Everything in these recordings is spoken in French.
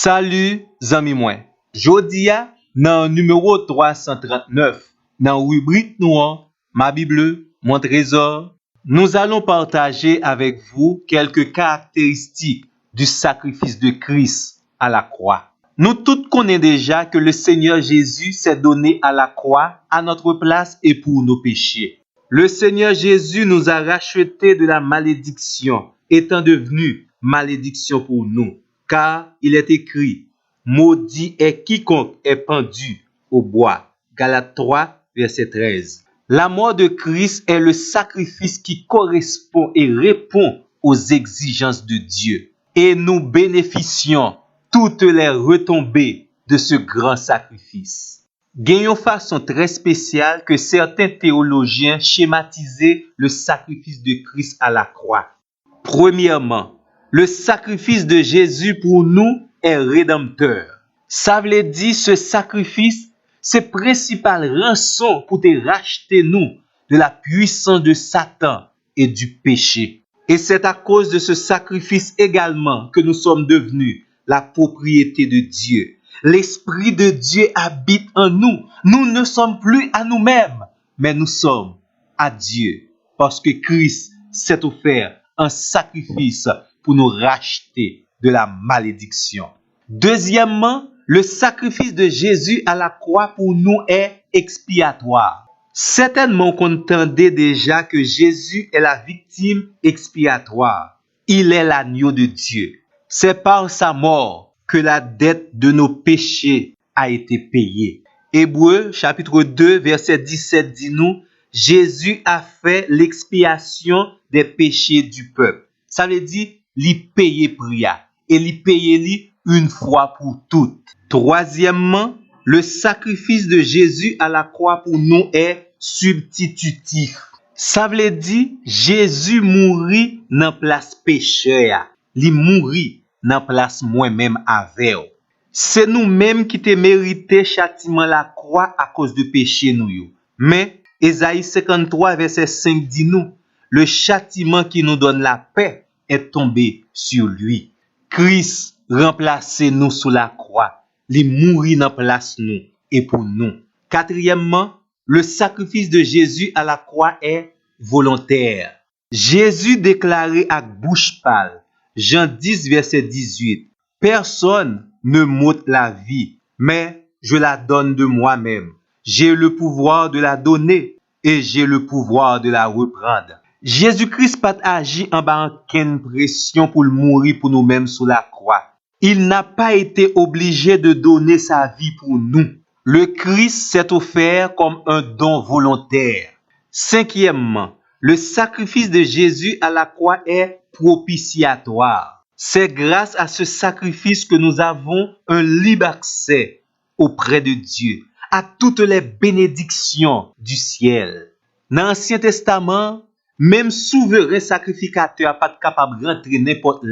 Salut, zami mwen. Jodia, nan numéro 339, dans rubrique noire, ma Bible, mon trésor, nous allons partager avec vous quelques caractéristiques du sacrifice de Christ à la croix. Nous tous connaissons déjà que le Seigneur Jésus s'est donné à la croix à notre place et pour nos péchés. Le Seigneur Jésus nous a rachetés de la malédiction, étant devenu malédiction pour nous. Car il est écrit, maudit est quiconque est pendu au bois. Galates 3, verset 13. La mort de Christ est le sacrifice qui correspond et répond aux exigences de Dieu. Et nous bénéficions toutes les retombées de ce grand sacrifice. Gagnons façon très spéciale que certains théologiens schématisaient le sacrifice de Christ à la croix. Premièrement, le sacrifice de Jésus pour nous est rédempteur. Ça veut dire ce sacrifice, c'est principal rançon pour te racheter nous de la puissance de Satan et du péché. Et c'est à cause de ce sacrifice également que nous sommes devenus la propriété de Dieu. L'Esprit de Dieu habite en nous. Nous ne sommes plus à nous-mêmes, mais nous sommes à Dieu. Parce que Christ s'est offert un sacrifice pour nous racheter de la malédiction. Deuxièmement, le sacrifice de Jésus à la croix pour nous est expiatoire. Certainement qu'on entendait déjà que Jésus est la victime expiatoire. Il est l'agneau de Dieu. C'est par sa mort que la dette de nos péchés a été payée. Hébreux chapitre 2 verset 17 dit nous, Jésus a fait l'expiation des péchés du peuple. Ça veut dire li paye priya et li paye li une fois pour toutes. Troisièmement, le sacrifice de Jésus à la croix pour nous est substitutif. Ça veut dire Jésus mourit dans place pécheur, li mourit dans place moi-même avec. C'est nous-mêmes qui te mérité châtiment la croix à cause de péché nous yo. Mais Ésaïe 53 verset 5 dit nous, le châtiment qui nous donne la paix est tombé sur lui. Christ remplace nous sous la croix. Il mourit dans place nous et pour nous. Quatrièmement, le sacrifice de Jésus à la croix est volontaire. Jésus déclarait à bouche pâle, Jean 10 verset 18, personne ne m'ôte la vie, mais je la donne de moi-même. J'ai le pouvoir de la donner et j'ai le pouvoir de la reprendre. Jésus-Christ pas agi en bas aucune pression pour mourir pour nous-mêmes sous la croix. Il n'a pas été obligé de donner sa vie pour nous. Le Christ s'est offert comme un don volontaire. Cinquièmement, le sacrifice de Jésus à la croix est propitiatoire. C'est grâce à ce sacrifice que nous avons un libre accès auprès de Dieu, à toutes les bénédictions du ciel. Dans l'Ancien Testament, même souverain sacrificateur pas capable de rentrer n'importe où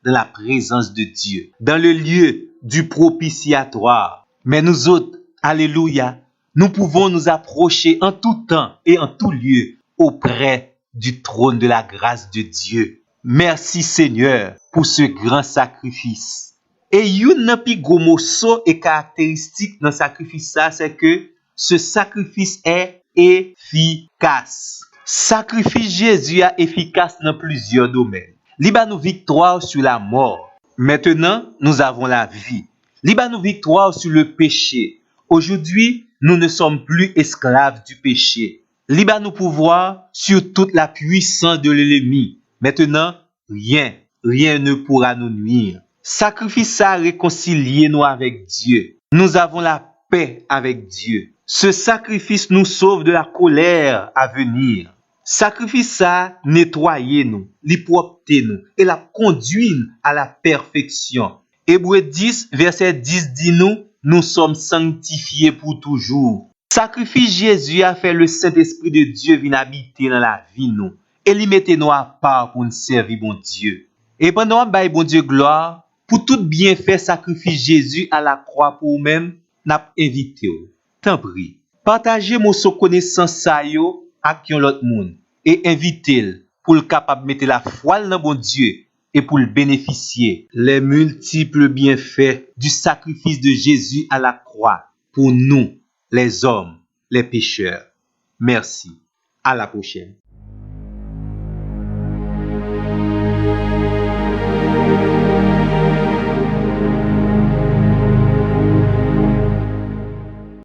dans la présence de Dieu, dans le lieu du propitiatoire. Mais nous autres, alléluia, nous pouvons nous approcher en tout temps et en tout lieu auprès du trône de la grâce de Dieu. Merci Seigneur pour ce grand sacrifice. Et une pi gros morceau et caractéristique dans le sacrifice ça, c'est que ce sacrifice est efficace. Sacrifice Jésus est efficace dans plusieurs domaines. Li ba nous victoire sur la mort. Maintenant, nous avons la vie. Li ba nous victoire sur le péché. Aujourd'hui, nous ne sommes plus esclaves du péché. Li ba nous pouvoir sur toute la puissance de l'ennemi. Maintenant, rien ne pourra nous nuire. Sacrifice a réconcilié nous avec Dieu. Nous avons la paix avec Dieu. Ce sacrifice nous sauve de la colère à venir. Sacrifice a nettoyé nous, li propté nous et la conduit à la perfection. Hébreux 10 verset 10 dit nous sommes sanctifiés pour toujours. Sacrifice Jésus a fait le Saint-Esprit de Dieu venir habiter dans la vie nous et li mette nous à part pour nous servir bon Dieu. Et pendant bail bon Dieu gloire pour tout bienfait sacrifice Jésus à la croix pour nous-mêmes, n'a invité ou. Tant prie, partagez mon connaissance ça yo avec l'autre monde et invitez-le pour le capable mettre la foi dans bon Dieu et pour le bénéficier les multiples bienfaits du sacrifice de Jésus à la croix pour nous, les hommes, les pécheurs. Merci. À la prochaine.